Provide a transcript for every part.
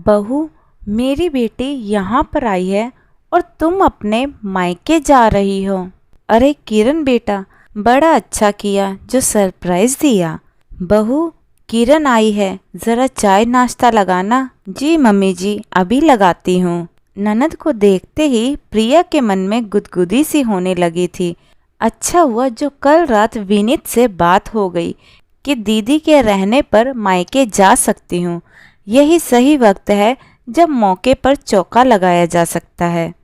बहू, मेरी बेटी यहाँ पर आई है और तुम अपने मायके जा रही हो। अरे किरण बेटा, बड़ा अच्छा किया जो सरप्राइज दिया। बहू, किरण आई है, जरा चाय नाश्ता लगाना। जी मम्मी जी, अभी लगाती हूँ। ननद को देखते ही प्रिया के मन में गुदगुदी सी होने लगी थी। अच्छा हुआ जो कल रात विनीत से बात हो गई कि दीदी के रहने पर मायके जा सकती हूँ। यही सही वक्त है जब मौके पर चौका लगाया जा सकता है।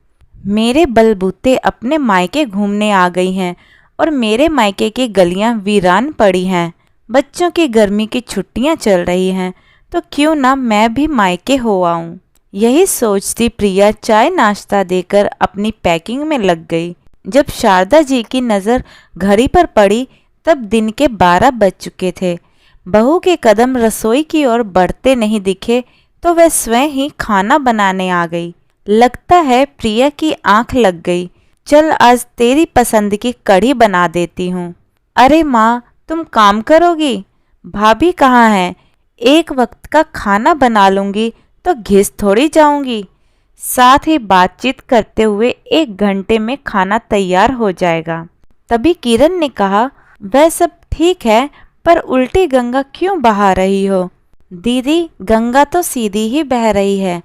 मेरे बलबूते अपने मायके घूमने आ गई हैं और मेरे मायके की गलियां वीरान पड़ी हैं। बच्चों की गर्मी की छुट्टियां चल रही हैं, तो क्यों ना मैं भी मायके हो आऊं। यही सोचती प्रिया चाय नाश्ता देकर अपनी पैकिंग में लग गई। जब शारदा जी की नज़र घड़ी पर पड़ी तब दिन के 12 बज चुके थे। बहू के कदम रसोई की ओर बढ़ते नहीं दिखे तो वह स्वयं ही खाना बनाने आ गई। लगता है प्रिया की आंख लग गई। चल आज तेरी पसंद की कढ़ी बना देती हूँ। अरे माँ, तुम काम करोगी? भाभी कहाँ है? एक वक्त का खाना बना लूँगी तो घिस थोड़ी जाऊँगी। साथ ही बातचीत करते हुए 1 घंटे में खाना तैयार हो जाएगा। तभी किरण ने कहा, वह सब ठीक है, पर उल्टी गंगा क्यों बहा रही हो? दीदी, गंगा तो सीधी ही बह रही है।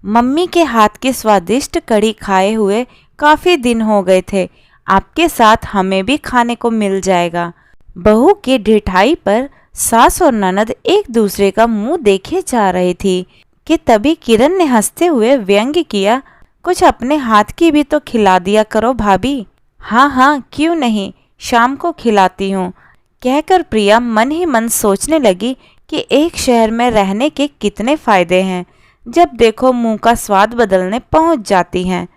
मम्मी के हाथ की स्वादिष्ट कढ़ी खाए हुए काफी दिन हो गए थे। आपके साथ हमें भी खाने को मिल जाएगा। बहू की ढिठाई पर सास और ननद एक दूसरे का मुंह देखे जा रही थी कि तभी किरण ने हंसते हुए व्यंग्य किया, कुछ अपने हाथ की भी तो खिला दिया करो भाभी। हाँ हाँ, क्यों नहीं, शाम को खिलाती हूँ, कहकर प्रिया मन ही मन सोचने लगी कि एक शहर में रहने के कितने फायदे हैं। जब देखो मुंह का स्वाद बदलने पहुंच जाती हैं।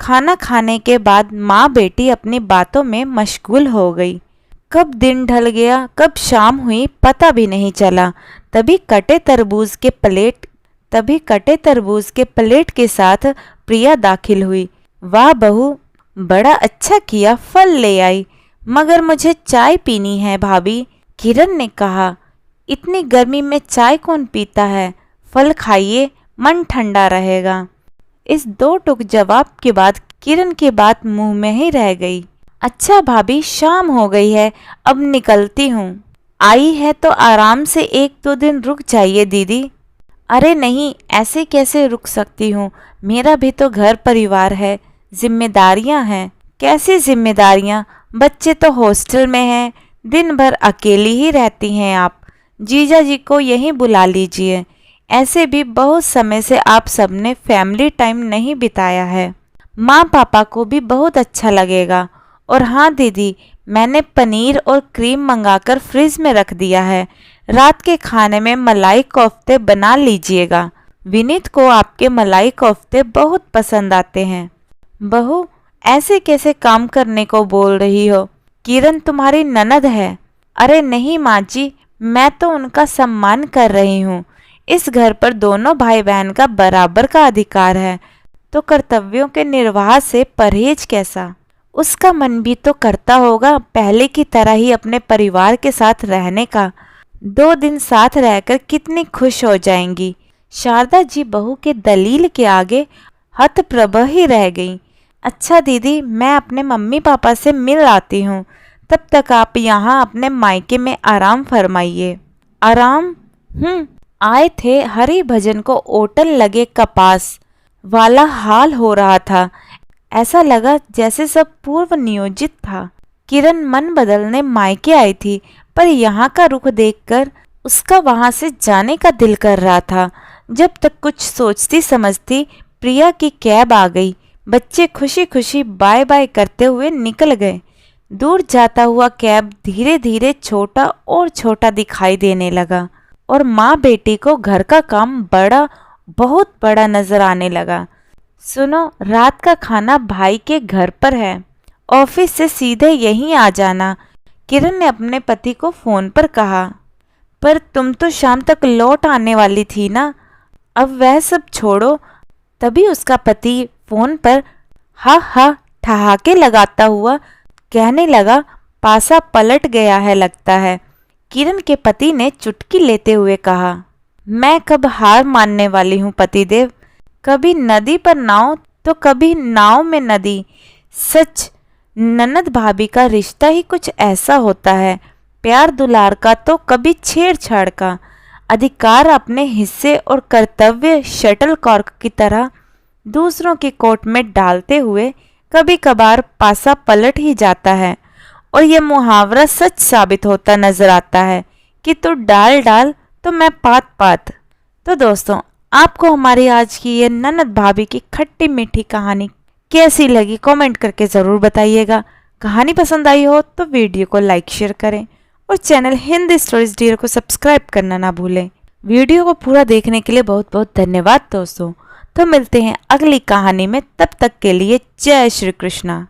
खाना खाने के बाद माँ बेटी अपनी बातों में मशगूल हो गई। कब दिन ढल गया, कब शाम हुई, पता भी नहीं चला। तभी कटे तरबूज के प्लेट के साथ प्रिया दाखिल हुई। वाह बहू, बड़ा अच्छा किया, फल ले आई। मगर मुझे चाय पीनी है भाभी, किरण ने कहा। इतनी गर्मी में चाय कौन पीता है? फल खाइए, मन ठंडा रहेगा। इस 2 टूक जवाब के बाद किरण की बात मुंह में ही रह गई। अच्छा भाभी, शाम हो गई है, अब निकलती हूँ। आई है तो आराम से 1-2 दिन रुक जाइए दीदी। अरे नहीं, ऐसे कैसे रुक सकती हूँ? मेरा भी तो घर परिवार है, जिम्मेदारियाँ हैं। कैसी जिम्मेदारियाँ? बच्चे तो हॉस्टल में हैं, दिन भर अकेली ही रहती हैं आप। जीजा जी को यहीं बुला लीजिए। ऐसे भी बहुत समय से आप सबने फैमिली टाइम नहीं बिताया है। माँ पापा को भी बहुत अच्छा लगेगा। और हाँ दीदी, मैंने पनीर और क्रीम मंगाकर फ्रिज में रख दिया है। रात के खाने में मलाई कोफ्ते बना लीजिएगा। विनीत को आपके मलाई कोफ्ते बहुत पसंद आते हैं। बहू, ऐसे कैसे काम करने को बोल रही हो? किरण तुम्हारी ननद है। अरे नहीं माँ जी, मैं तो उनका सम्मान कर रही हूँ। इस घर पर दोनों भाई बहन का बराबर का अधिकार है, तो कर्तव्यों के निर्वाह से परहेज कैसा? उसका मन भी तो करता होगा पहले की तरह ही अपने परिवार के साथ रहने का। 2 दिन साथ रहकर कितनी खुश हो जाएंगी। शारदा जी बहू के दलील के आगे हतप्रभ ही रह गई। अच्छा दीदी, मैं अपने मम्मी पापा से मिल आती हूँ, तब तक आप यहाँ अपने मायके में आराम फरमाइए। आराम? आए थे हरि भजन को ओटल लगे कपास वाला हाल हो रहा था। ऐसा लगा जैसे सब पूर्व नियोजित था। किरण मन बदलने मायके आई थी, पर यहाँ का रुख देखकर उसका वहां से जाने का दिल कर रहा था। जब तक कुछ सोचती समझती प्रिया की कैब आ गई। बच्चे खुशी खुशी बाय बाय करते हुए निकल गए। दूर जाता हुआ कैब धीरे धीरे छोटा और छोटा दिखाई देने लगा और माँ बेटी को घर का काम बहुत बड़ा नजर आने लगा। सुनो, रात का खाना भाई के घर पर है, ऑफिस से सीधे यहीं आ जाना, किरण ने अपने पति को फोन पर कहा। पर तुम तो शाम तक लौट आने वाली थी ना, अब वह सब छोड़ो। तभी उसका पति फोन पर हा ठहाके लगाता हुआ कहने लगा, पासा पलट गया है लगता है। किरण के पति ने चुटकी लेते हुए कहा, मैं कब हार मानने वाली हूँ पतिदेव। कभी नदी पर नाव तो कभी नाव में नदी। सच ननद भाभी का रिश्ता ही कुछ ऐसा होता है, प्यार दुलार का तो कभी छेड़छाड़ का। अधिकार अपने हिस्से और कर्तव्य शटल कॉर्क की तरह दूसरों की कोर्ट में डालते हुए कभी कभार पासा पलट ही जाता है। और यह मुहावरा सच साबित होता नजर आता है कि तू डाल डाल तो मैं पात पात। तो दोस्तों, आपको हमारी आज की ये ननद भाभी की खट्टी मीठी कहानी कैसी लगी कमेंट करके ज़रूर बताइएगा। कहानी पसंद आई हो तो वीडियो को लाइक शेयर करें और चैनल हिंदी स्टोरीज डियर को सब्सक्राइब करना ना भूलें। वीडियो को पूरा देखने के लिए बहुत बहुत धन्यवाद दोस्तों। तो मिलते हैं अगली कहानी में, तब तक के लिए जय श्री कृष्णा।